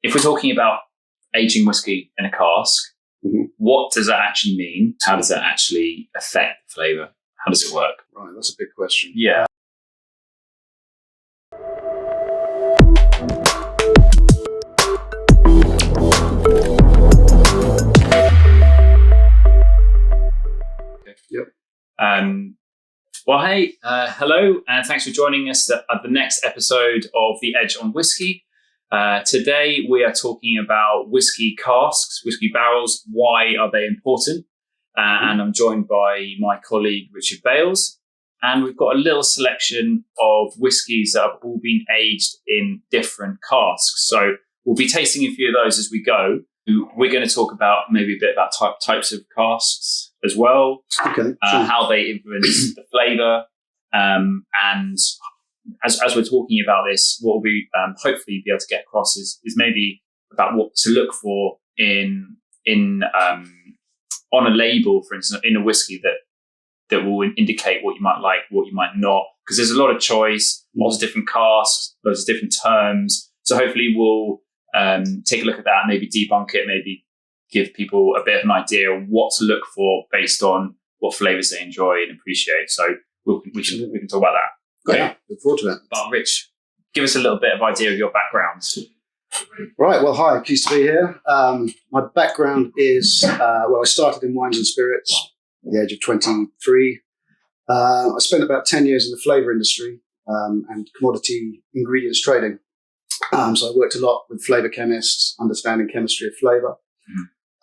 if we're talking about aging whiskey in a cask, what does that actually mean? How does that actually affect the flavour? How does it work? Right, that's a big question. Yeah. Yep. Well, hey, hello, and thanks for joining us at the next episode of The Edge on Whiskey. Today, we are talking about whiskey casks, whiskey barrels. Why are they important? And I'm joined by my colleague, Richard Bayles. And we've got a little selection of whiskies that have all been aged in different casks. So we'll be tasting a few of those as we go. We're going to talk about maybe a bit about types of casks as well, Okay. how they influence the flavour, and as we're talking about this, what we hopefully be able to get across is maybe about what to look for in on a label, for instance, in a whiskey that will indicate what you might like, what you might not, because there's a lot of choice, lots of different casks, lots of different terms. So hopefully we'll take a look at that, maybe debunk it, maybe give people a bit of an idea of what to look for based on what flavours they enjoy and appreciate. So we can talk about that. Great. Yeah, look forward to that. But Rich, give us a little bit of idea of your background. Right, well, hi, pleased to be here. My background is, I started in wines and spirits at the age of 23. I spent about 10 years in the flavour industry and commodity ingredients trading. So I worked a lot with flavour chemists, understanding chemistry of flavour,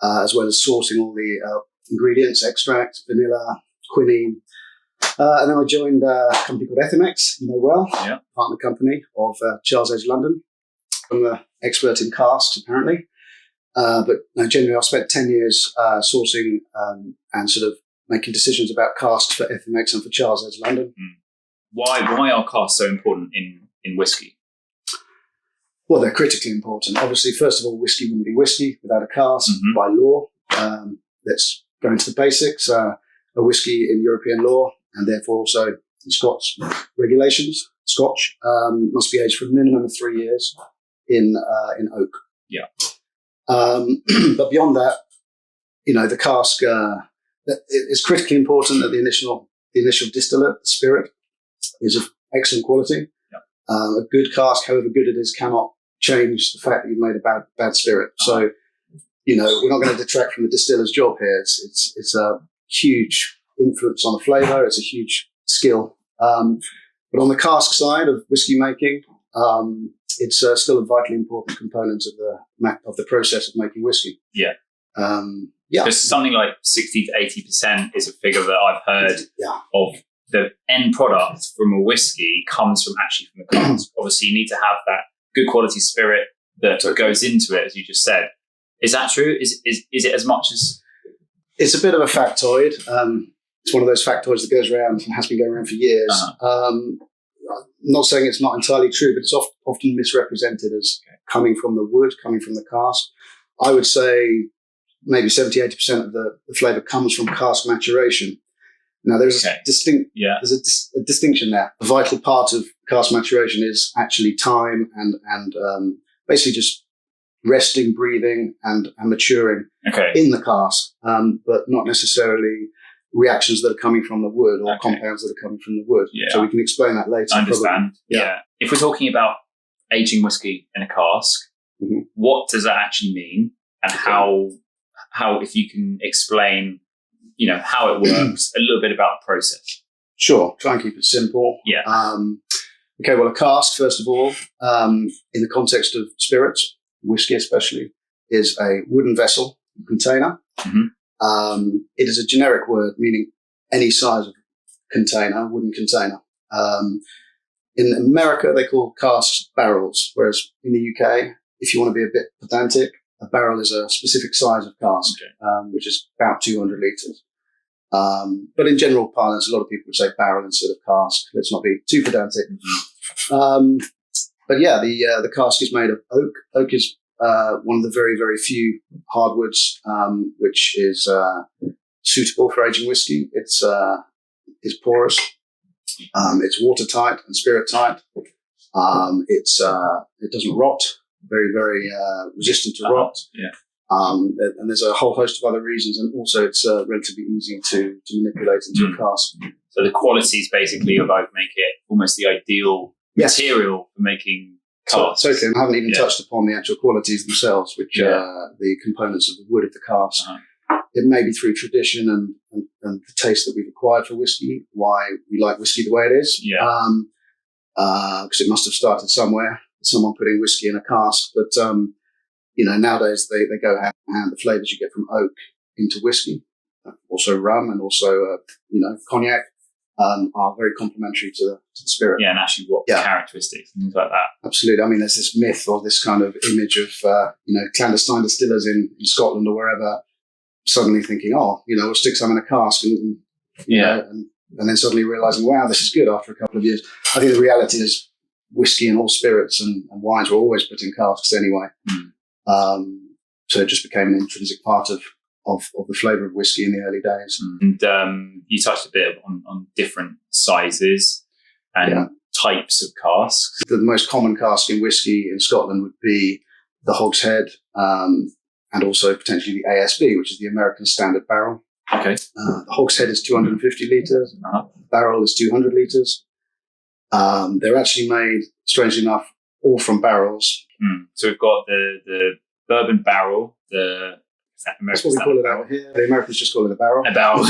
as well as sourcing all the ingredients, extracts, vanilla, quinine. And then I joined a company called Ethimex, you know well, partner company of Charles Edge London. I'm an expert in casks, apparently. But no, generally, I spent 10 years sourcing and sort of making decisions about casks for Ethimex and for Charles Edge London. Why are casks so important in whiskey? Well, they're critically important. Obviously, first of all, whiskey wouldn't be whiskey without a cask by law. Let's go into the basics. A whiskey in European law, and therefore also in Scotch regulations, Scotch must be aged for a minimum of 3 years in oak. Yeah. But beyond that, the cask is critically important that the initial distillate, the spirit, is of excellent quality. Yeah. A good cask, however good it is, cannot change the fact that you've made a bad spirit. So, we're not going to detract from the distiller's job here. It's a huge influence on the flavour. It's a huge skill. But on the cask side of whiskey making, it's still a vitally important component of the process of making whiskey. Yeah. Yeah. There's something like 60 to 80% is a figure that I've heard of the end product from a whiskey comes from the cask. Obviously, you need to have that good quality spirit that goes into it, as you just said. Is that true? Is it as much as? It's a bit of a factoid. It's one of those factoids that goes around and has been going around for years. I'm not saying it's not entirely true, but it's often misrepresented as coming from the wood, coming from the cask. I would say maybe 70-80% of the flavour comes from cask maturation. Now, there's a distinction there. A vital part of cask maturation is actually time and basically just resting, breathing, and maturing in the cask, but not necessarily reactions that are coming from the wood or compounds that are coming from the wood. Yeah. So we can explain that later. I understand. Yeah. If we're talking about aging whiskey in a cask, what does that actually mean, and how if you can explain, how it works, a little bit about the process. Sure. Try and keep it simple. Yeah. Well, a cask, first of all, in the context of spirits, whiskey especially, is a wooden vessel, container. It is a generic word meaning any size of container, wooden container. In America, they call casks barrels, whereas in the UK, if you want to be a bit pedantic, a barrel is a specific size of cask, which is about 200 litres. But in general parlance, a lot of people would say barrel instead of cask. Let's not be too pedantic. But yeah, the cask is made of oak. Oak is one of the very, very few hardwoods which is suitable for aging whiskey. It's porous. It's watertight and spirit tight. It doesn't rot. very, very resistant to rot. And there's a whole host of other reasons, and also it's relatively easy to manipulate into a cask. So the qualities basically of oak make it almost the ideal material for making casks. Totally, and I haven't even touched upon the actual qualities themselves, which are the components of the wood of the cask. It may be through tradition and the taste that we've acquired for whiskey, why we like whiskey the way it is. Because it must have started somewhere, someone putting whiskey in a cask. But, nowadays they go hand in hand. The flavours you get from oak into whiskey, also rum and also, cognac, are very complementary to the spirit. Yeah, and actually what characteristics and things like that. Absolutely. I mean, there's this myth or this kind of image of, clandestine distillers in Scotland or wherever suddenly thinking, we'll stick some in a cask and then suddenly realizing, wow, this is good after a couple of years. I think the reality is whiskey and all spirits and wines were always put in casks anyway. So it just became an intrinsic part of the flavour of whiskey in the early days. And you touched a bit on different sizes and types of casks. The most common cask in whiskey in Scotland would be the hogshead, and also potentially the ASB, which is the American Standard Barrel. Okay. The hogshead is 250 litres. The barrel is 200 litres. They're actually made, strangely enough, all from barrels. So we've got the bourbon barrel, that's what we call it out here. The Americans just call it a barrel. A barrel.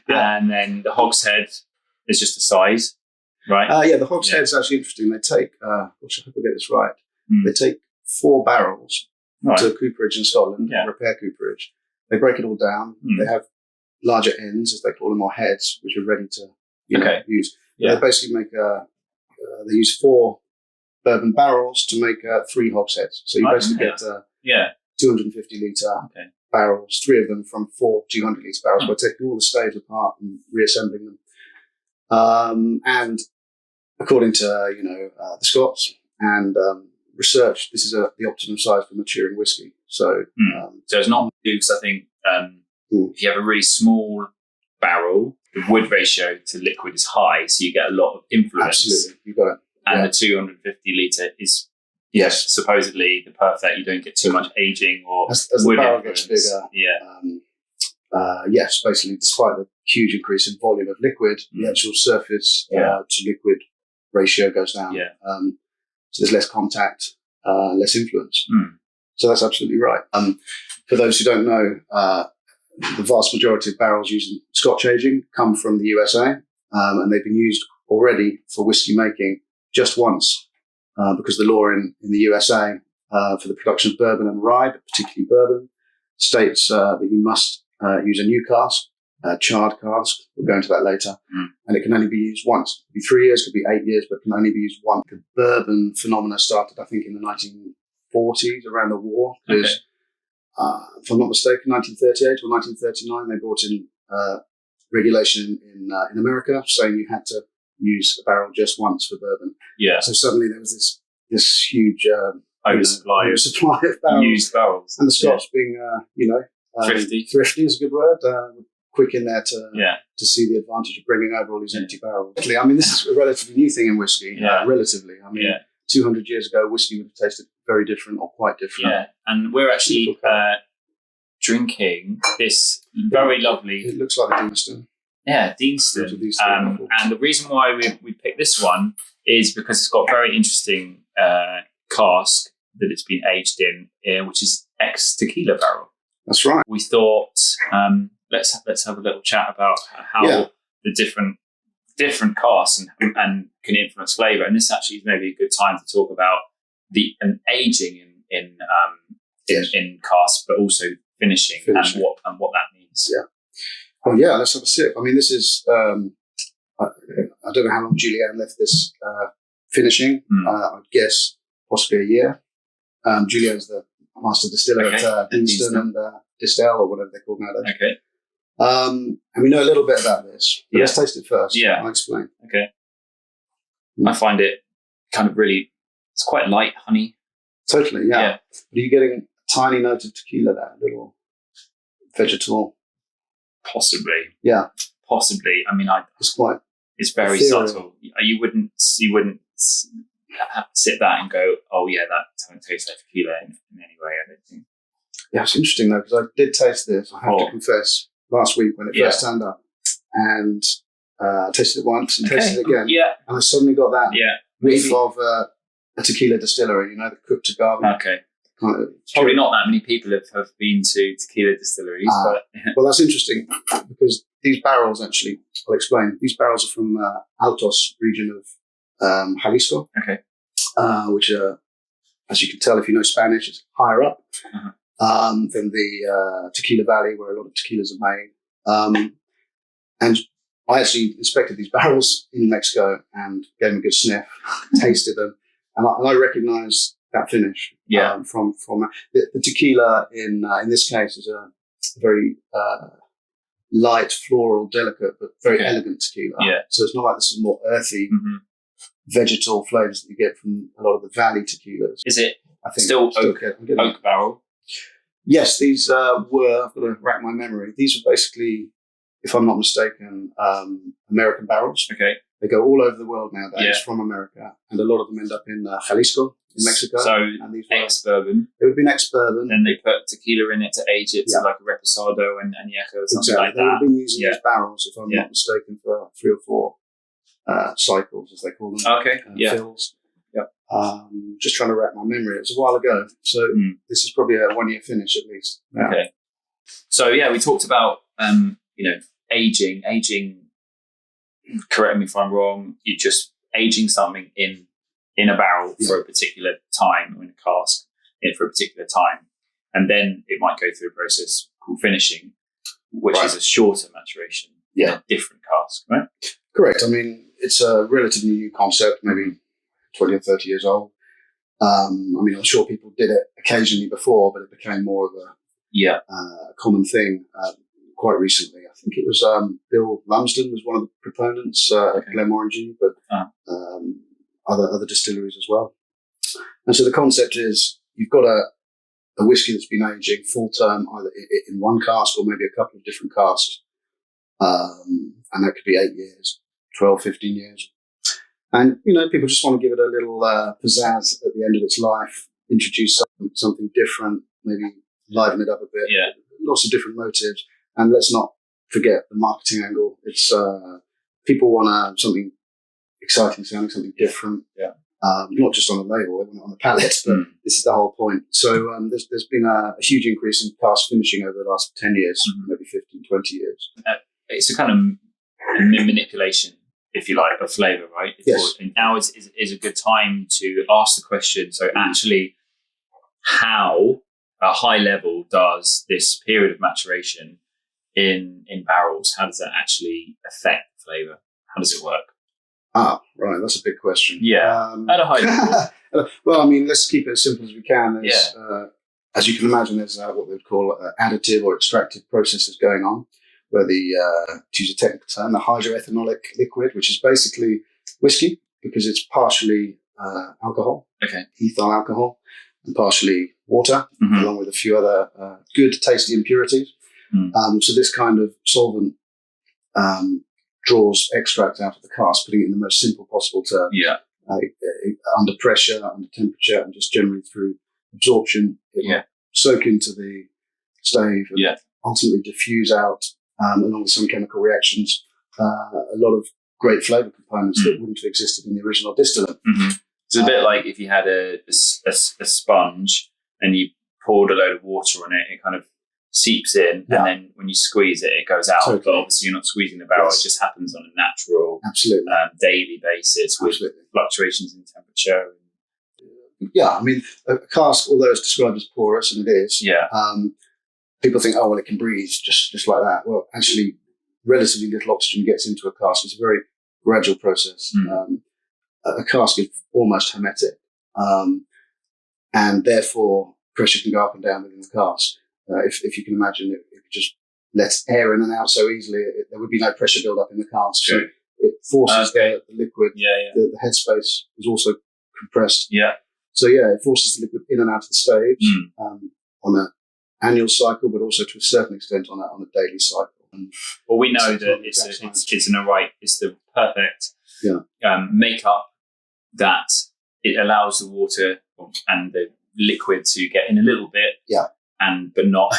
And then the hogshead is just a size, right? The hogshead's actually interesting. They take, I hope I get this right. They take 4 barrels to cooperage in Scotland, repair cooperage. They break it all down. They have larger ends, as they call them, or heads, which are ready to use. They basically make they use 4 bourbon barrels to make 3 hogsheads. So you basically get 250 litre barrels, 3 of them from 4 200 litre barrels by taking all the staves apart and reassembling them. And according to the Scots and research, this is the optimum size for maturing whiskey. So it's not because I think if you have a really small barrel, the wood ratio to liquid is high, so you get a lot of influence. Absolutely, you got it. And the 250 litre is supposedly the perfect. You don't get too much aging or as the barrel gets bigger. Basically, despite the huge increase in volume of liquid, the actual surface to liquid ratio goes down. So there's less contact, less influence. So that's absolutely right. For those who don't know, the vast majority of barrels used in Scotch aging come from the USA, and they've been used already for whiskey making just once, because the law in the USA for the production of bourbon and rye, but particularly bourbon, states that you must use a new cask, a charred cask. We'll go into that later. And it can only be used once. It could be 3 years, could be 8 years, but can only be used once. The bourbon phenomena started, I think, in the 1940s, around the war. Because, if I'm not mistaken, 1938 or 1939, they brought in regulation in America saying you had to use a barrel just once for bourbon. So suddenly there was this huge oversupply of barrels. Used barrels. And the Scots being, thrifty is a good word. Quick in there to see the advantage of bringing over all these empty barrels. I mean, this is a relatively new thing in whiskey. Relatively. I mean, 200 years ago, whiskey would have tasted very different or quite different. And we're actually drinking this very lovely... It looks like a Deanston. Yeah, Deanston. And the reason why we picked this one is because it's got a very interesting cask that it's been aged in, which is ex-tequila barrel. That's right. We thought, let's have a little chat about how the different casks and can influence flavour. And this actually is maybe a good time to talk about an aging in casks, but also finishing. And what that means. Well, let's have a sip. I mean, this is I don't know how long Julianne left this finishing. I'd guess possibly a year. Julianne's the master distiller at Deanston and Distel, or whatever they're called nowadays. And we know a little bit about this. But let's taste it first. I'll explain. I find it kind of really, it's quite light honey. Totally, Are you getting a tiny note of tequila there? A little vegetal? Possibly. Possibly. I mean, it's very ethereal. subtle. You wouldn't sip that and go, oh yeah, that doesn't taste like tequila in any way, I don't think. Yeah, it's interesting though, because I did taste this, I have to confess, last week when it first turned up. And I tasted it once and tasted it again. Yeah. And I suddenly got that whiff Maybe. of a tequila distillery, the cooked agave. Okay. Kind of, Probably not that many people have been to tequila distilleries, but well, that's interesting because these barrels actually, I'll explain. These barrels are from Altos region of Jalisco, which are, as you can tell if you know Spanish, is higher up than the Tequila Valley, where a lot of tequilas are made. And I actually inspected these barrels in Mexico and gave them a good sniff, tasted them, and I recognised that finish. From the tequila in this case is a very light, floral, delicate, but very elegant tequila. Yeah. So it's not like this is more earthy, vegetal flavours that you get from a lot of the valley tequilas. Is it still oak barrel? Yes, these were. I've got to rack my memory. These were basically, if I'm not mistaken, American barrels. Okay. They go all over the world nowadays from America, and a lot of them end up in Jalisco, in Mexico. So ex-bourbon. It would have been ex-bourbon. Then they put tequila in it to age it to like a reposado and añejo or something like that. They would have been using these barrels, if I'm not mistaken, for 3 or 4 cycles, as they call them. Fills. Yep. Just trying to rack my memory. It was a while ago, so this is probably a 1-year finish at least. Yeah. Okay. So we talked about aging. Correct me if I'm wrong. You're just aging something in a barrel for a particular time, or in a cask for a particular time, and then it might go through a process called finishing, which is a shorter maturation in a different cask, right? Correct. I mean, it's a relatively new concept, maybe 20 or 30 years old. I'm sure people did it occasionally before, but it became more of a common thing quite recently. I think it was Bill Lumsden was one of the proponents at Glenmorangie, but other distilleries as well. And so the concept is you've got a whiskey that's been aging full term, either in one cask or maybe a couple of different casks. And that could be 8 years, 12, 15 years. And, people just want to give it a little pizzazz at the end of its life, introduce something different, maybe liven it up a bit. Yeah. Lots of different motives. And let's not forget the marketing angle. It's people want something exciting sounding, something different. Yeah. Not just on the label, they want it on the palate, but this is the whole point. So there's been a huge increase in cask finishing over the last 10 years, maybe 15, 20 years. It's a kind of manipulation, if you like, of flavour, right? Yes. And now is a good time to ask the question. So actually, how, at a high level, does this period of maturation in barrels, how does that actually affect flavour? How does it work? Right. That's a big question. Yeah. At a high level. Well, let's keep it as simple as we can. As you can imagine, there's what we'd call additive or extractive processes going on, where to use a technical term, the hydroethanolic liquid, which is basically whiskey, because it's partially alcohol, ethyl alcohol, and partially water, along with a few other good, tasty impurities. So this kind of solvent draws extract out of the cask, putting it in the most simple possible terms. Under pressure, under temperature, and just generally through absorption, it will soak into the stave and ultimately diffuse out, along with some chemical reactions, a lot of great flavour components that wouldn't have existed in the original distillate. It's a bit like if you had a sponge and you poured a load of water on it, it kind of seeps in, and then when you squeeze it, it goes out. Totally. But obviously, you're not squeezing the barrel; it just happens on a natural, daily basis with fluctuations in temperature. Yeah, a cask, although it's described as porous, and it is. People think, it can breathe just like that. Well, actually, relatively little oxygen gets into a cask. It's a very gradual process. A cask is almost hermetic, and therefore pressure can go up and down within the cask. If you can imagine, it just lets air in and out so easily, there would be no pressure build up in the cask. So it forces the liquid. The headspace is also compressed. So it forces the liquid in and out of the stage on an annual cycle, but also to a certain extent on a daily cycle. Well, we know that it's the perfect makeup that it allows the water and the liquid to get in a little bit, but not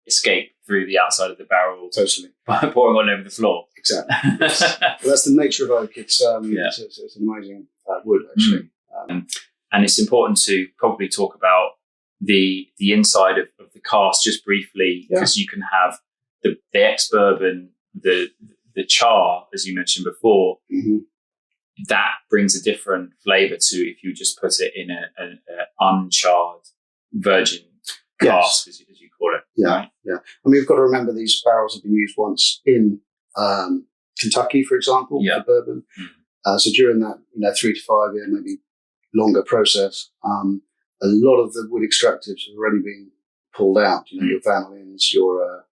escape through the outside of the barrel, totally, by pouring all over the floor. Exactly. Well, that's the nature of oak. It's it's an amazing wood, actually. And it's important to probably talk about the inside of the cask just briefly, because you can have the ex-bourbon, the char, as you mentioned before. That brings a different flavour to if you just put it in an uncharred virgin cask, as you call it. Yeah. I mean, you've got to remember these barrels have been used once in Kentucky, for example, for bourbon. So during that 3 to 5 year, maybe longer process, a lot of the wood extractives have already been pulled out. Your vanillins, your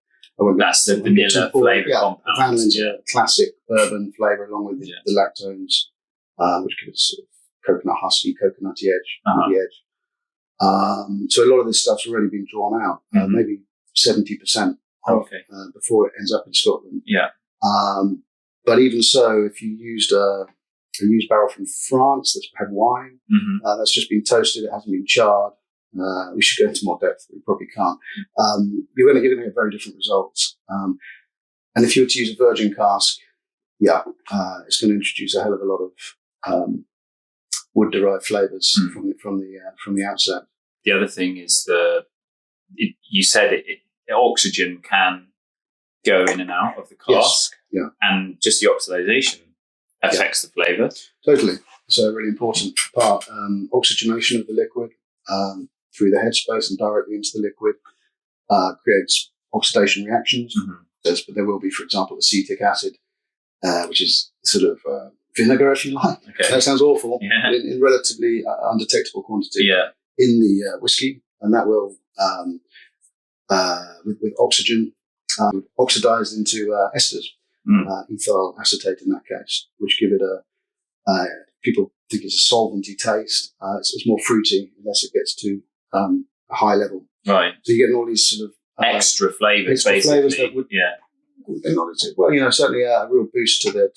that's the vanilla flavour compound. Vanillins, classic bourbon flavour, along with the lactones, which give it a sort of coconut husky, coconutty edge, woody edge. So a lot of this stuff's already been drawn out, maybe 70% before it ends up in Scotland. But even so, if you used a used barrel from France that's had wine, that's just been toasted, it hasn't been charred. We should go into more depth, but we probably can't. You're going to get very different results. And if you were to use a virgin cask, it's going to introduce a hell of a lot of wood-derived flavours from the outset. The other thing is you said oxygen can go in and out of the cask, and just the oxidization affects the flavour. Totally. So a really important part. Oxygenation of the liquid through the headspace and directly into the liquid creates oxidation reactions. But there will be, for example, acetic acid, which is sort of vinegar, if you like. That sounds awful. In relatively undetectable quantity in the whiskey, and that will, with oxygen, oxidize into esters, ethyl acetate in that case, which give it people think it's a solventy taste. It's more fruity unless it gets to a high level. Right. So you're getting all these sort of extra flavours, basically. Flavours that would, certainly a real boost to the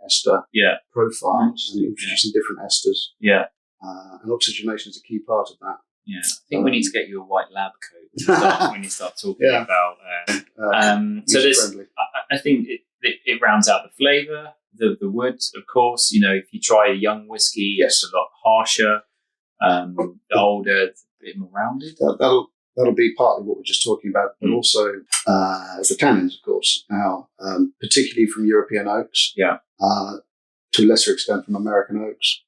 ester profile, and introducing different esters. And oxygenation is a key part of that. I think we need to get you a white lab coat when you start talking about. So this, I think it rounds out the flavour, the wood, of course. If you try a young whiskey, it's a lot harsher. The older, a bit more rounded. That'll be partly what we're just talking about, but also the tannins, of course. Now, particularly from European oaks, to a lesser extent from American oaks.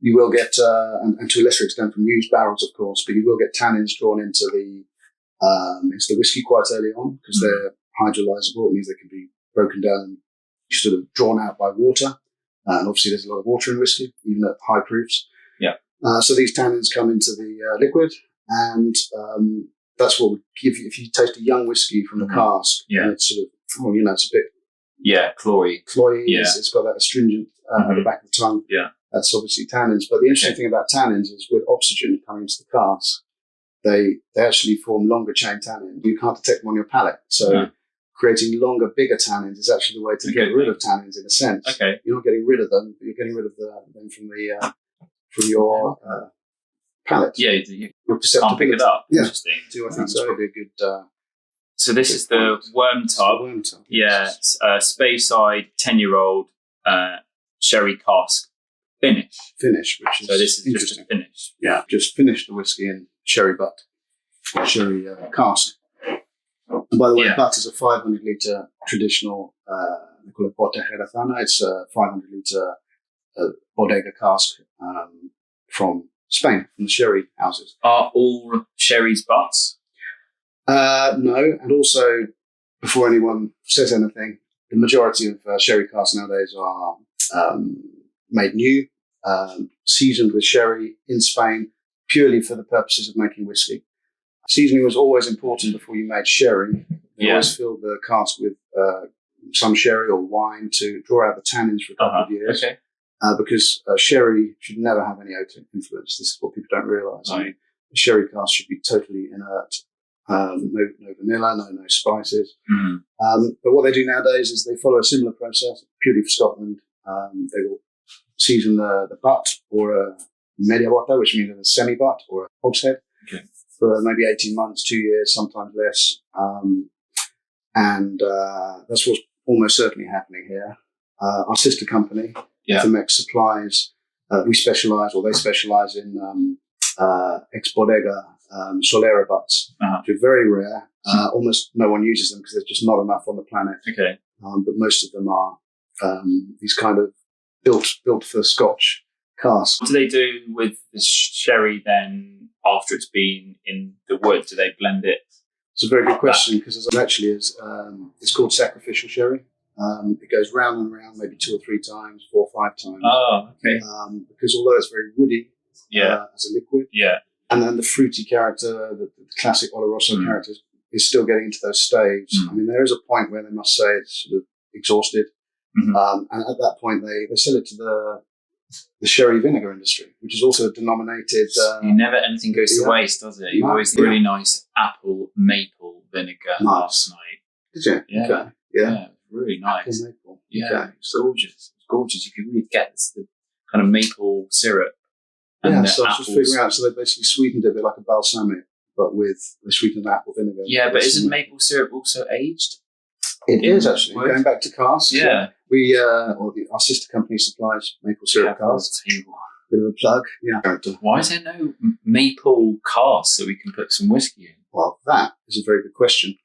You will get, and to a lesser extent from used barrels, of course, but you will get tannins drawn into the whiskey quite early on because they're hydrolyzable. It means they can be broken down and sort of drawn out by water. And obviously there's a lot of water in whiskey, even at high proofs. So these tannins come into the liquid, and that's what would give you, if you taste a young whiskey from the cask, and it's sort of, it's a bit cloyy. It's got that astringent at the back of the tongue. That's obviously tannins. But the interesting thing about tannins is with oxygen coming into the cask, they actually form longer chain tannins. You can't detect them on your palate. So creating longer, bigger tannins is actually the way to get rid of tannins in a sense. You're not getting rid of them, but you're getting rid of them from your palate. You can't pick it up. Interesting. I think it's probably a good... so this is the worm tub. It's a Speyside 10-year-old sherry cask finish, which is this is just a finish. Just finished the whiskey in sherry butt, sherry cask. And by the way, butt is a 500 litre traditional, they call it bote jerezana. It's a 500 litre bodega cask from Spain, from the sherry houses. Are all sherry's butts? No, and also, before anyone says anything, the majority of sherry casks nowadays are made new, seasoned with sherry in Spain, purely for the purposes of making whiskey. Seasoning was always important before you made sherry. You always filled the cask with some sherry or wine to draw out the tannins for a couple of years. Because sherry should never have any oak influence. This is what people don't realise. I mean, the sherry cask should be totally inert. No vanilla, no spices. But what they do nowadays is they follow a similar process, purely for Scotland. They will season the butt or media bottle, which means a semi-butt or a hogshead, for maybe 18 months, 2 years, sometimes less. And that's what's almost certainly happening here. Our sister company, FMX Supplies, they specialize in ex-bodega Solera butts, which are very rare. Almost no one uses them because there's just not enough on the planet. Okay. But most of them are these kind of built for Scotch casks. What do they do with the sherry then after it's been in the wood? Do they blend it? It's a very good question because it actually is. It's called sacrificial sherry. It goes round and round, maybe 2 or 3 times, 4 or 5 times. Oh, okay. Because although it's very woody as a liquid, and then the fruity character, the classic Oloroso character, is still getting into those staves. I mean, there is a point where they must say it's sort of exhausted, and at that point they sell it to the sherry vinegar industry, which is also denominated. Never anything goes to waste, does it? You always really nice apple maple vinegar last night. Did you? Yeah. Okay. Yeah, really nice. Apple maple. Yeah, Okay. it's gorgeous. It's gorgeous. You can really get the kind of maple syrup. And so I was just figuring out. So they basically sweetened it a bit like a balsamic, but they sweetened apple vinegar. Yeah, but isn't maple syrup also aged? It is actually. Going back to casks. Yeah. Our sister company supplies maple syrup casks. Bit of a plug. Yeah. Why is there no maple cask that we can put some whiskey in? Well, that is a very good question.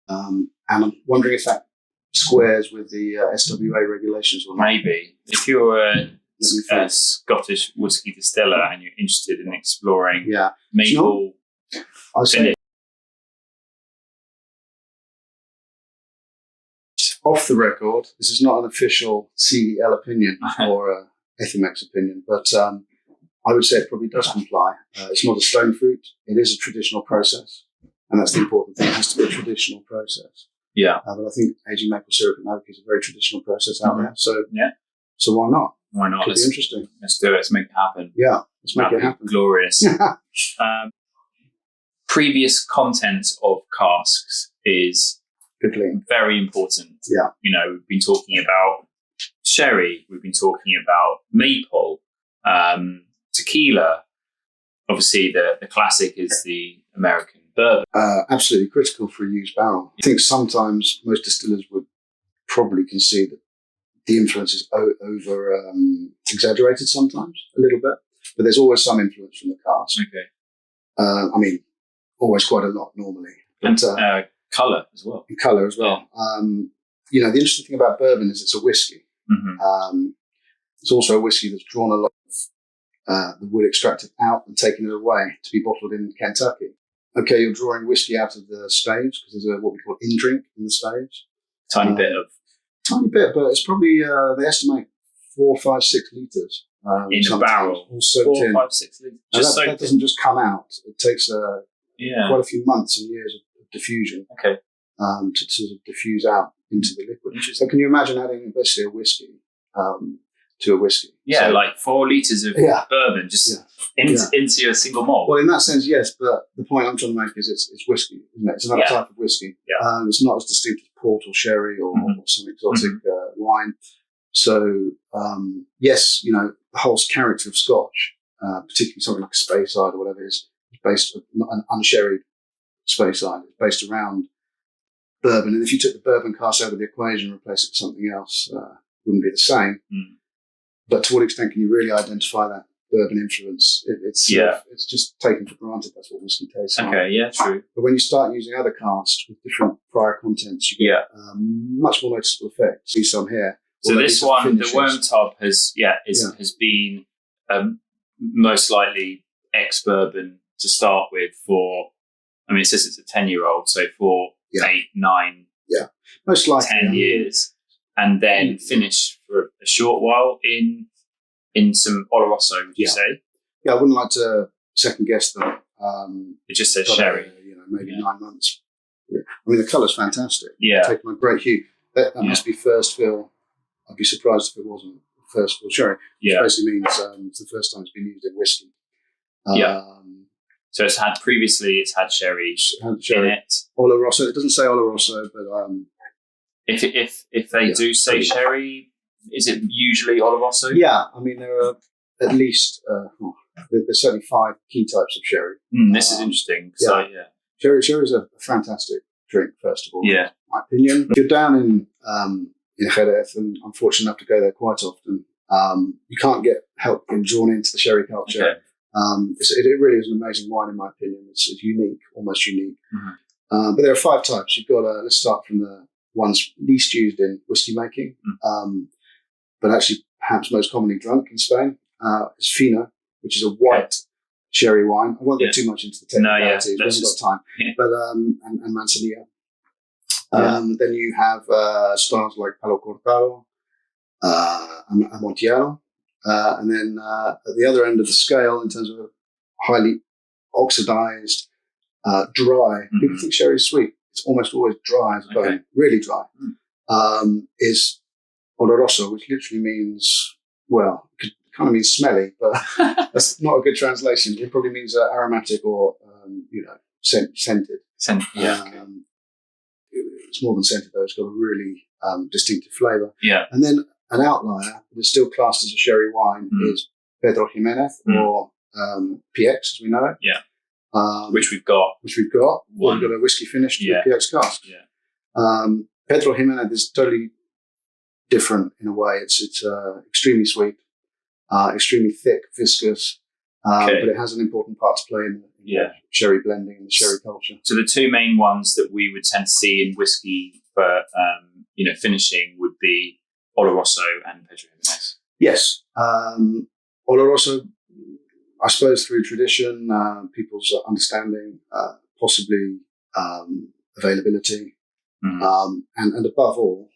And I'm wondering if that squares with the SWA regulations or not. Maybe. If you're a Scottish whiskey distiller and you're interested in exploring maple finish. Off the record, this is not an official CEL opinion or a FMX opinion, but I would say it probably does comply. It's not a stone fruit. It is a traditional process, and that's the important thing. It has to be a traditional process. Yeah. But I think aging maple syrup in oak is a very traditional process out there. So why not? Why not? Could be interesting. Let's do it. Let's make it happen. Yeah, let's make it happen. Glorious. Previous content of casks is very important. Yeah. You know, we've been talking about sherry. We've been talking about maple, tequila. Obviously, the classic is the American bourbon. Absolutely critical for a used barrel. I think sometimes most distillers would probably concede that the influence is over exaggerated sometimes, a little bit. But there's always some influence from the cask. Okay. I mean, always quite a lot normally. But, and colour as well. Colour as well. Yeah. The interesting thing about bourbon is it's a whiskey. It's also a whiskey that's drawn a lot of the wood extracted out and taken it away to be bottled in Kentucky. Okay, you're drawing whiskey out of the staves because there's what we call in-drink in the staves. Tiny bit, but it's probably, they estimate 4, 5, 6 litres. In a barrel. All soaked 4, in. 5, 6 litres. That doesn't just come out. It takes quite a few months and years of diffusion to sort of diffuse out into the liquid. So can you imagine adding basically a whiskey to a whiskey? Yeah, so, like 4 litres of bourbon into a single malt. Well, in that sense, yes, but the point I'm trying to make is it's whiskey, isn't it? It's another type of whiskey. Yeah. It's not as distinct as port or sherry or some exotic wine. So, yes, the whole character of Scotch, particularly something like a Speyside or whatever, is based on an unsherried Speyside. It's based around bourbon. And if you took the bourbon cask out of the equation and replaced it with something else, it wouldn't be the same. But to what extent can you really identify that bourbon influence? It's just taken for granted. That's what whiskey tastes like. Okay, yeah, true. But when you start using other casks with different prior contents, you get much more noticeable effects. See some here. So this one, the worm tub has been most likely ex-bourbon to start with for, I mean, it says it's a 10-year-old, so for 8, 9, most likely 10 years, and then finish for a short while in some Oloroso, would you say? Yeah, I wouldn't like to second guess them. It just says sherry. Maybe 9 months. Yeah. I mean, the colour's fantastic. Yeah. Taking a great hue. That must be first fill. I'd be surprised if it wasn't first fill sherry. Which basically means it's the first time it's been used in whiskey. So it's had sherry in it. Oloroso. It doesn't say Oloroso, but if they do say sherry, is it usually Oloroso? Yeah, I mean there at least, there's certainly 5 key types of sherry. This is interesting. Sherry is a fantastic drink, first of all, in my opinion. If you're down in Jerez, and I'm fortunate enough to go there quite often, you can't get help being drawn into the sherry culture. Okay. It really is an amazing wine, in my opinion. It's unique, almost unique. But there are 5 types. You've got, let's start from the ones least used in whiskey making, but actually perhaps most commonly drunk in Spain, is Fino, which is a white sherry wine. I won't get too much into the technicalities. We haven't got time. But, and Manzanilla. Then you have styles like Palo Cortado, Amontillado. And then at the other end of the scale, in terms of highly oxidized, dry, people think sherry is sweet. It's almost always dry as a bone, really dry, is oloroso, which literally means, well, it kind of means smelly, but that's not a good translation. It probably means aromatic or, scented. It's more than scented, though. It's got a really distinctive flavour. Yeah. And then an outlier that is still classed as a sherry wine is Pedro Ximenez, or PX, as we know it. Yeah. Which we've got. We've got a whiskey finished with PX cask. Yeah. Pedro Ximenez is totally different in a way. It's extremely sweet, extremely thick, viscous, but it has an important part to play in sherry blending and the sherry culture. So the 2 main ones that we would tend to see in whiskey for finishing would be Oloroso and Pedro Ximenez. Yes. Oloroso, I suppose through tradition, people's understanding, possibly availability, and above all,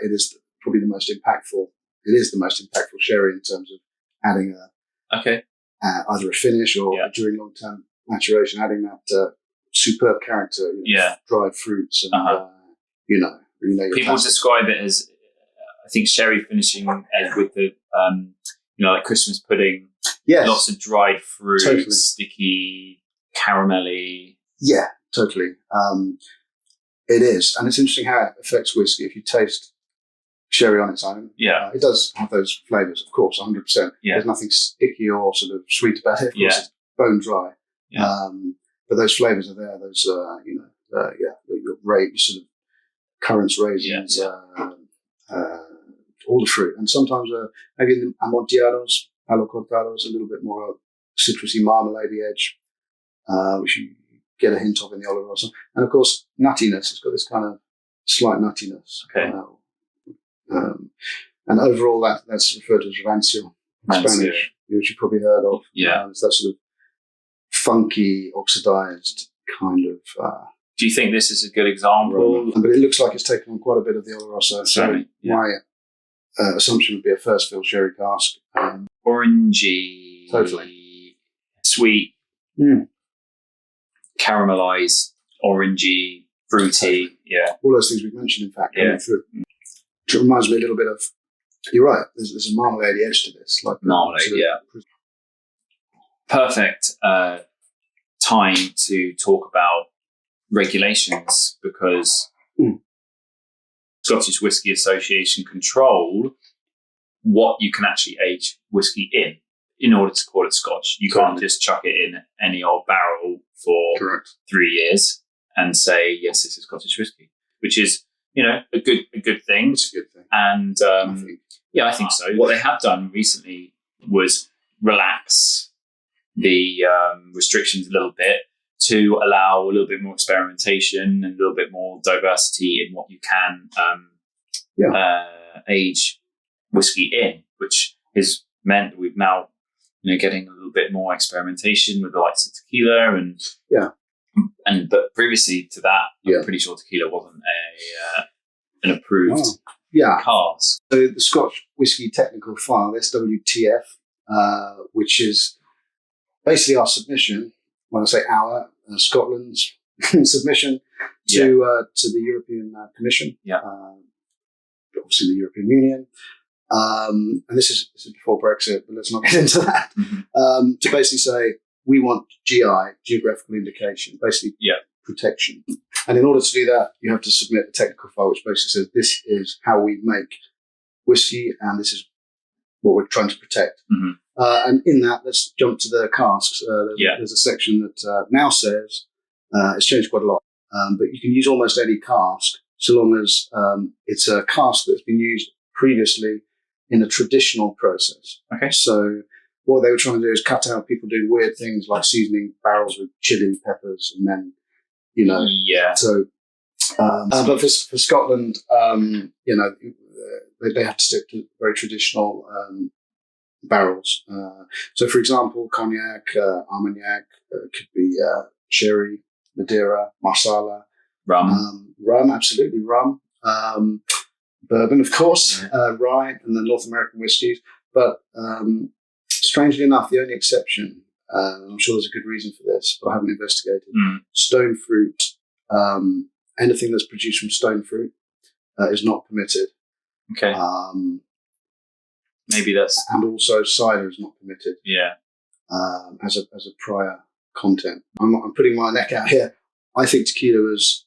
it is probably the most impactful. It is the most impactful sherry in terms of adding either a finish or during long-term maturation, adding that superb character, dried fruits, and people describe it as, I think, sherry finishing with the like Christmas pudding. Yes. Lots of dried fruit, sticky, caramelly. Yeah, totally. It is. And it's interesting how it affects whiskey. If you taste sherry on its own, it does have those flavours, of course, 100%. Yeah. There's nothing sticky or sort of sweet about it. Of course, it's bone dry. Yeah. But those flavours are there. Those, your sort of currants, raisins, all the fruit. And sometimes maybe in the amontillados, Palo Cortados, a little bit more citrusy marmalade edge, which you get a hint of in the Oloroso. And of course, nuttiness. It's got this kind of slight nuttiness. Okay. And overall, that's referred to as rancio in Spanish, which you've probably heard of. Yeah. It's that sort of funky, oxidized kind of. Do you think this is a good example? But it looks like it's taken on quite a bit of the Oloroso. So my assumption would be a first fill sherry cask. Orangey. Totally. Sweet. Caramelized, orangey, fruity. Totally. Yeah. All those things we've mentioned, in fact, coming through. It reminds me a little bit of, you're right, there's a marmalade edge to this. Like marmalade, Perfect time to talk about regulations, because Scottish Whisky Association control what you can actually age whiskey in order to call it Scotch. You can't just chuck it in any old barrel for 3 years and say, yes, this is Scottish whisky, which is, a good thing. It's a good thing. And I think so. What they have done recently was relax the restrictions a little bit to allow a little bit more experimentation and a little bit more diversity in what you can age whiskey in, which has meant that we've now, getting a little bit more experimentation with the likes of tequila but previously to that, I'm pretty sure tequila wasn't an approved cask. So the Scotch Whisky Technical File, SWTF, which is basically our submission. When I say our, Scotland's submission to the European Commission, obviously the European Union. And this is before Brexit, but let's not get into that. To basically say, we want GI, geographical indication, basically protection. And in order to do that, you have to submit a technical file, which basically says this is how we make whiskey and this is what we're trying to protect. And in that, let's jump to the casks. There's a section that now says, it's changed quite a lot, but you can use almost any cask so long as it's a cask that's been used previously in a traditional process. Okay. So what they were trying to do is cut out people doing weird things like seasoning barrels with chili peppers and then, So, but for Scotland, they have to stick to very traditional barrels. So, for example, cognac, Armagnac, could be sherry, Madeira, Marsala. Rum, absolutely, rum. Bourbon, of course, rye, and then North American whiskies. But strangely enough, the only exception, I'm sure there's a good reason for this, but I haven't investigated, stone fruit, anything that's produced from stone fruit is not permitted. Okay. Maybe that's... And also cider is not permitted. Yeah. As a prior content. I'm putting my neck out here. I think tequila was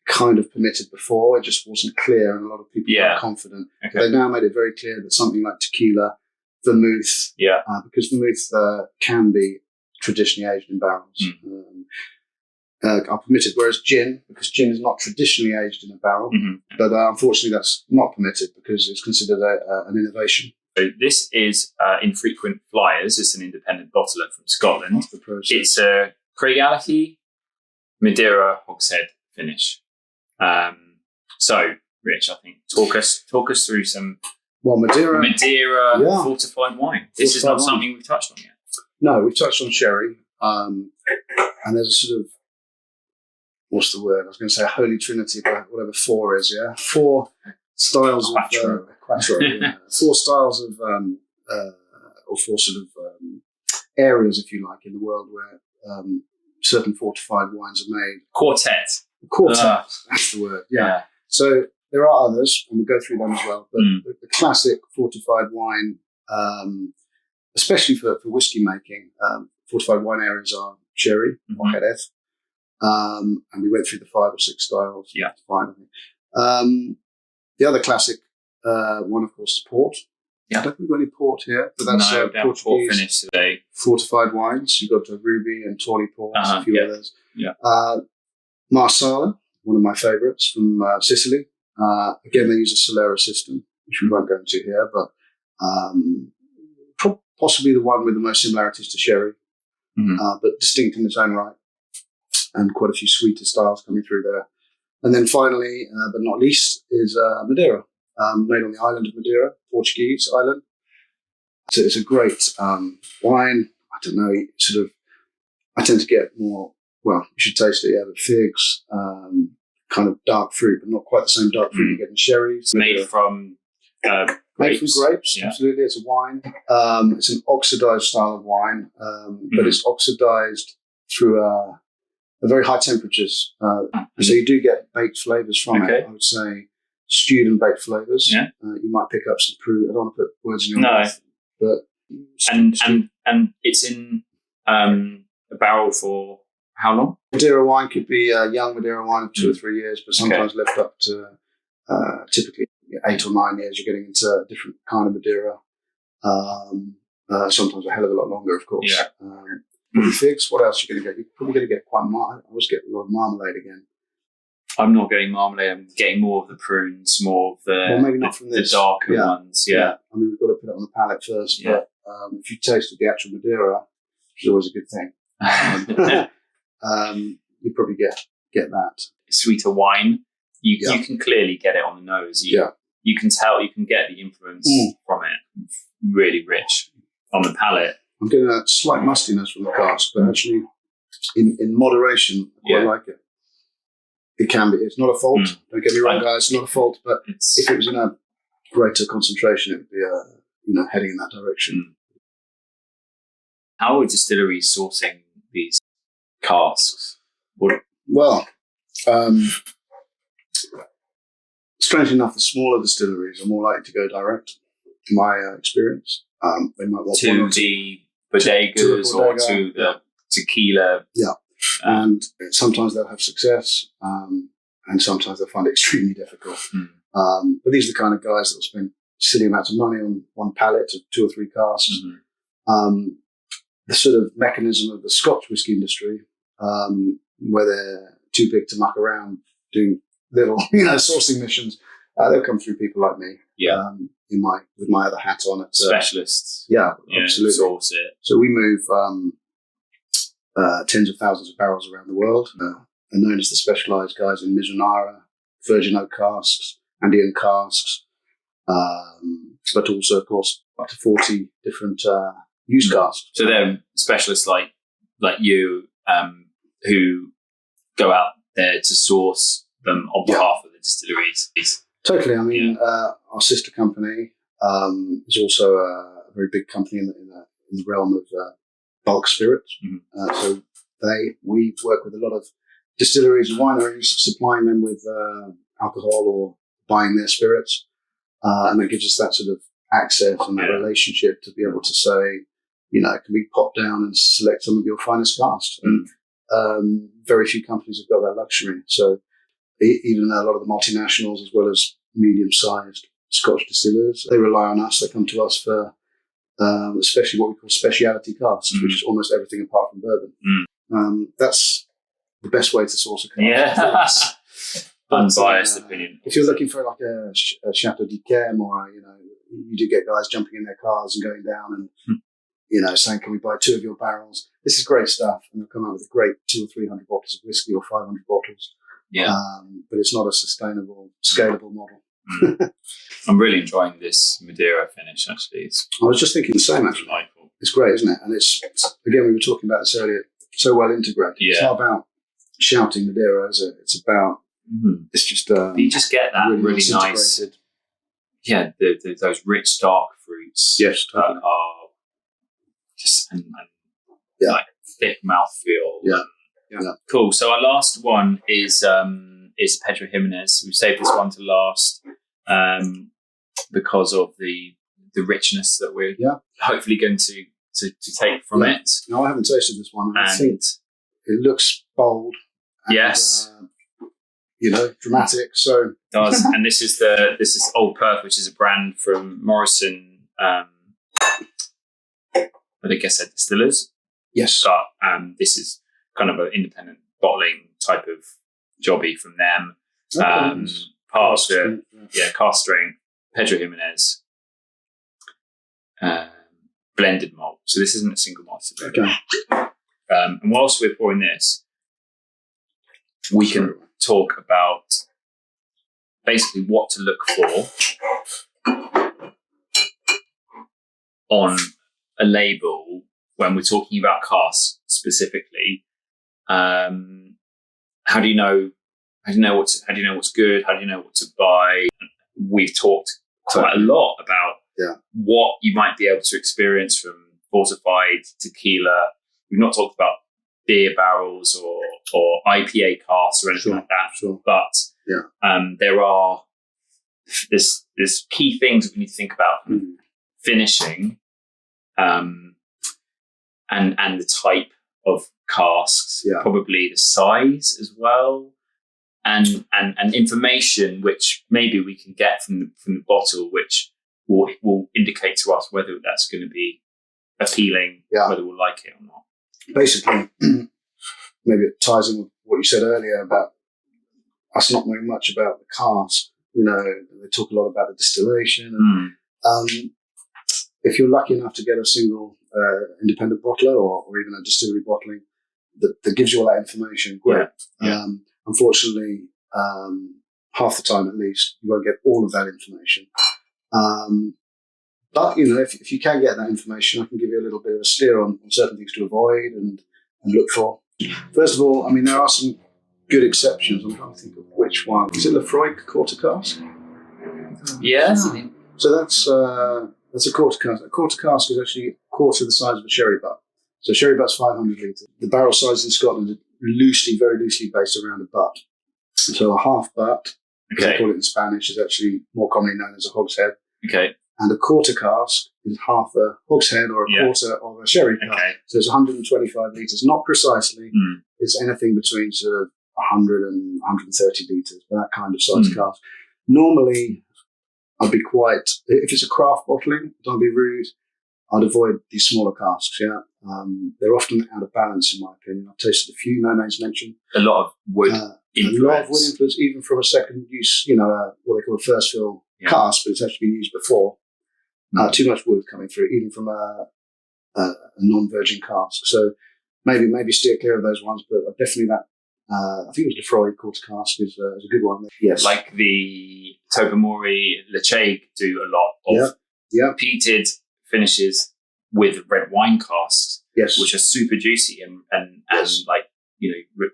kind of permitted before. It just wasn't clear, and a lot of people weren't confident. Okay. They now made it very clear that something like tequila, vermouth, because vermouth can be traditionally aged in barrels, are permitted, whereas gin, because gin is not traditionally aged in a barrel, but unfortunately that's not permitted because it's considered an innovation. So this is Infrequent Flyers. It's an independent bottler from Scotland. It's a Craigellachie Madeira hogshead finish. So, Rich, I think talk us through some Madeira fortified wine. This is not something we've touched on yet. No, we've touched on sherry, and there's a sort of, what's the word? I was going to say holy trinity, but whatever four is, 4 styles Quattro. Four styles of, or 4 sort of areas, if you like, in the world where certain fortified wines are made. Quartet, that's the word. Yeah. So there are others, and we'll go through them as well. But the classic fortified wine, especially for whiskey making, fortified wine areas are sherry or Jerez. And we went through the 5 or 6 styles. Yeah. Fine, I think. The other classic one, of course, is port. Yeah. I don't think we've got any port here, but that's Portuguese port finish today. Fortified wines. You've got Ruby and Tawny ports, a few others. Yeah. Marsala, one of my favourites from Sicily. Again, they use a Solera system, which we won't go into here, but possibly the one with the most similarities to sherry, but distinct in its own right, and quite a few sweeter styles coming through there. And then finally, but not least, is Madeira, made on the island of Madeira, Portuguese island. So it's a great wine. I don't know, sort of, I tend to get more, well, you should taste it, but figs, kind of dark fruit, but not quite the same dark fruit you get in sherry. So made from grapes. Made from grapes, absolutely. It's a wine. It's an oxidized style of wine, but it's oxidized through a very high temperatures. So you do get baked flavours from it. I would say stewed and baked flavours. Yeah. You might pick up some fruit. I don't want to put words in your mouth. But and it's in a barrel for how long? Madeira wine could be a young Madeira wine of 2 or 3 years, but sometimes left up to typically 8 or 9 years. You're getting into a different kind of Madeira. Sometimes a hell of a lot longer, of course. Yeah. Figs, what else are you going to get? You're probably going to get quite I always get a lot of marmalade again. I'm not getting marmalade. I'm getting more of the prunes, more of the darker ones. Yeah. I mean, we've got to put it on the palate first. Yeah. But if you tasted the actual Madeira, which is always a good thing, you probably get that. Sweeter wine. You can clearly get it on the nose. You can tell. You can get the influence from it. Really rich on the palate. I'm getting a slight mustiness from the cask, but actually, in moderation, I quite like it. It can be. It's not a fault. Don't get me wrong, guys. It's not a fault. But if it was in a greater concentration, it would be heading in that direction. How are distilleries sourcing these casks? Well, strangely enough, the smaller distilleries are more likely to go direct. In my experience, they might want to the bodegas or to the tequila. Yeah. And sometimes they'll have success, and sometimes they'll find it extremely difficult. But these are the kind of guys that will spend silly amounts of money on one pallet of 2 or 3 casks, the sort of mechanism of the Scotch whisky industry, where they're too big to muck around doing little, sourcing missions. They'll come through people like me. Yeah. With my other hat on. Specialists. Yeah, absolutely. Source it. So we move tens of thousands of barrels around the world. Are known as the specialised guys in Madeira, virgin oak casks, Andean casks, but also, of course, up to 40 different used casks. So they're specialists like you, who go out there to source them on behalf of the distilleries. Totally. I mean, our sister company is also a very big company in the realm of bulk spirits. Mm-hmm. So we work with a lot of distilleries and wineries, supplying them with alcohol or buying their spirits, and that gives us that sort of access and that relationship to be able to say, can we pop down and select some of your finest casks? And very few companies have got that luxury. So even a lot of the multinationals, as well as medium-sized Scotch distillers, they rely on us. They come to us for especially what we call specialty casks, which is almost everything apart from bourbon. That's the best way to source a cask. Yeah. Unbiased opinion. If you're looking for like a Chateau d'Yquem, or you do get guys jumping in their cars and going down and saying, "Can we buy 2 of your barrels?" This is great stuff, and they'll come out with a great 200 or 300 bottles of whiskey or 500 bottles. Yeah. But it's not a sustainable, scalable model. I'm really enjoying this Madeira finish. Actually, I was just thinking the same. Actually, delightful. It's great, isn't it? And it's again, we were talking about this earlier. So well integrated. Yeah. It's not about shouting Madeira, is it? It's about it's just you just get that really nice. Yeah, those rich dark fruits. Yes, totally. Are just and like thick mouthfeel. Yeah. Cool. So our last one is Pedro Ximenez. We've saved this one to last because of the richness that we're hopefully going to take from it. No, I haven't tasted this one. I And think it looks bold. And, yes. Dramatic. So it does. And this is Old Perth, which is a brand from Morrison. I guess they're distillers. Yes. But this is kind of an independent bottling type of jobby from them. Part of the cask strength, Pedro Ximenez, blended malt. So this isn't a single malt. Okay. And whilst we're pouring this, we can talk about basically what to look for on a label when we're talking about casks specifically. How do you know what's good? How do you know what to buy? We've talked quite a lot about what you might be able to experience from fortified tequila. We've not talked about beer barrels or IPA casks or anything like that. Sure. But there's key things that we need to think about finishing, and the type of casks, probably the size as well, and information which maybe we can get from the bottle, which will indicate to us whether that's going to be appealing, whether we'll like it or not. Basically, maybe it ties in with what you said earlier about us not knowing much about the cask. They talk a lot about the distillation. If you're lucky enough to get a single independent bottler or even a distillery bottling that gives you all that information, great. Unfortunately, half the time at least, you won't get all of that information. But if you can get that information, I can give you a little bit of a steer on certain things to avoid and look for. First of all, I mean, there are some good exceptions. I'm trying to think of which one. Is it Lefroy quarter cask? Yes. So that's a quarter cask. A quarter cask is actually a quarter the size of a sherry butt. So sherry butt's 500 litres. The barrel size in Scotland is very loosely based around a butt. So a half butt, as they call it in Spanish, is actually more commonly known as a hogshead. Okay. And a quarter cask is half a hogshead or a quarter of a sherry cask. Okay. So it's 125 litres. Not precisely. It's anything between sort of 100 and 130 litres, for that kind of size cask. Normally, I'd be if it's a craft bottling, don't be rude, I'd avoid these smaller casks. Yeah, they're often out of balance, in my opinion. I've tasted a few, no names mentioned. A lot of wood influence. A lot of wood influence, even from a second use. What they call a first fill cask, but it's actually been used before. Too much wood coming through, even from a non-virgin cask. So maybe steer clear of those ones. But definitely that. I think it was Lefroy quarter cask is a good one. Yes, like the Tobermory Lechaig do a lot of peated finishes with red wine casks, which are super juicy and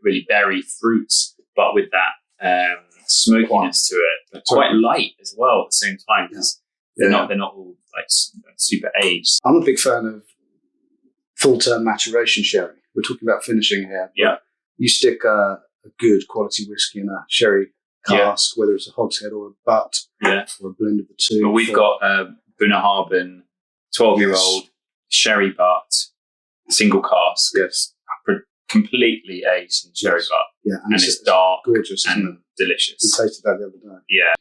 really berry fruits, but with that smokiness to it, but quite light as well at the same time because they're not all like super aged. I'm a big fan of full term maturation sherry. We're talking about finishing here. Yeah, you stick a good quality whiskey in a sherry cask, whether it's a hogshead or a butt, or a blend of the two. But we've got Bunnahabhain 12-year-old sherry butt, single cask, completely aged in sherry butt, and it's dark, gorgeous, and delicious. We tasted that the other day. Yeah.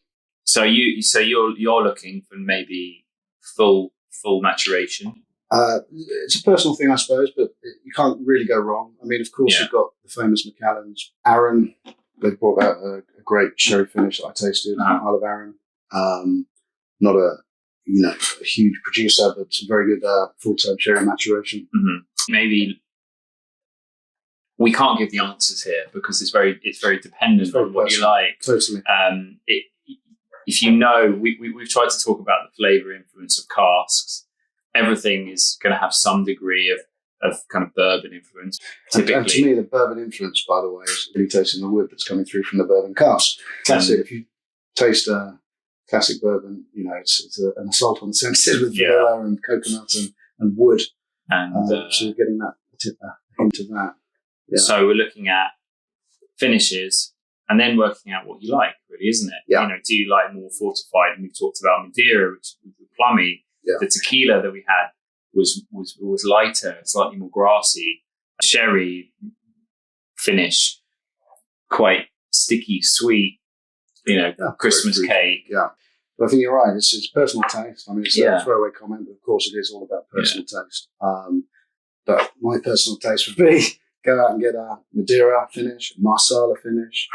So you're looking for maybe full maturation. It's a personal thing, I suppose, but you can't really go wrong. I mean, of course, you've got the famous Macallans. Arran, they brought out a great sherry finish that I tasted, Isle of Arran. Not a huge producer, but some very good full-term sherry maturation. Mm-hmm. Maybe we can't give the answers here because it's very dependent on what you like. Totally. If we've tried to talk about the flavour influence of casks. Everything is going to have some degree of kind of bourbon influence. Typically, and to me, the bourbon influence, by the way, is really tasting the wood that's coming through from the bourbon cask. That's it. If you taste a classic bourbon, it's an assault on the senses with vanilla and coconut and wood. And so you're getting that hint of that. Yeah. So we're looking at finishes and then working out what you like, really, isn't it? Yeah. Do you like more fortified? And we've talked about Madeira, which is plummy. Yeah. The tequila that we had was lighter, slightly more grassy. Sherry finish, quite sticky, sweet. Christmas cake. Yeah, but I think you're right. It's personal taste. I mean, it's a throwaway comment, but of course, it is all about personal taste. But my personal taste would be go out and get a Madeira finish, a Marsala finish.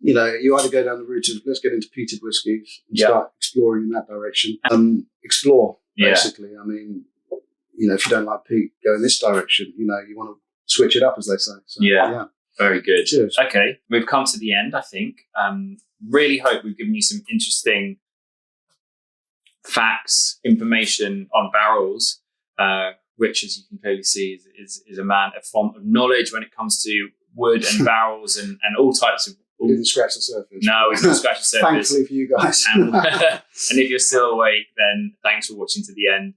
You either go down the route of let's get into peated whiskies and start exploring in that direction. Explore, basically. I mean, if you don't like peat, go in this direction. You want to switch it up, as they say. So, very good. Cheers. Okay, we've come to the end, I think. Really hope we've given you some interesting facts, information on barrels. Rich, as you can clearly see, is a man, a font of knowledge when it comes to wood and barrels and all types of. We didn't scratch the surface. No, we didn't scratch the surface. Thankfully for you guys. And if you're still awake, then thanks for watching to the end.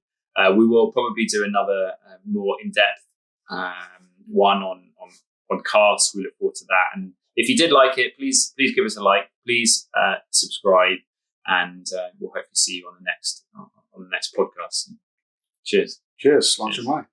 We will probably do another more in-depth one on casks. We look forward to that. And if you did like it, please give us a like. Please subscribe, and we'll hopefully see you on the next podcast. Cheers. Cheers. Lunch and wine.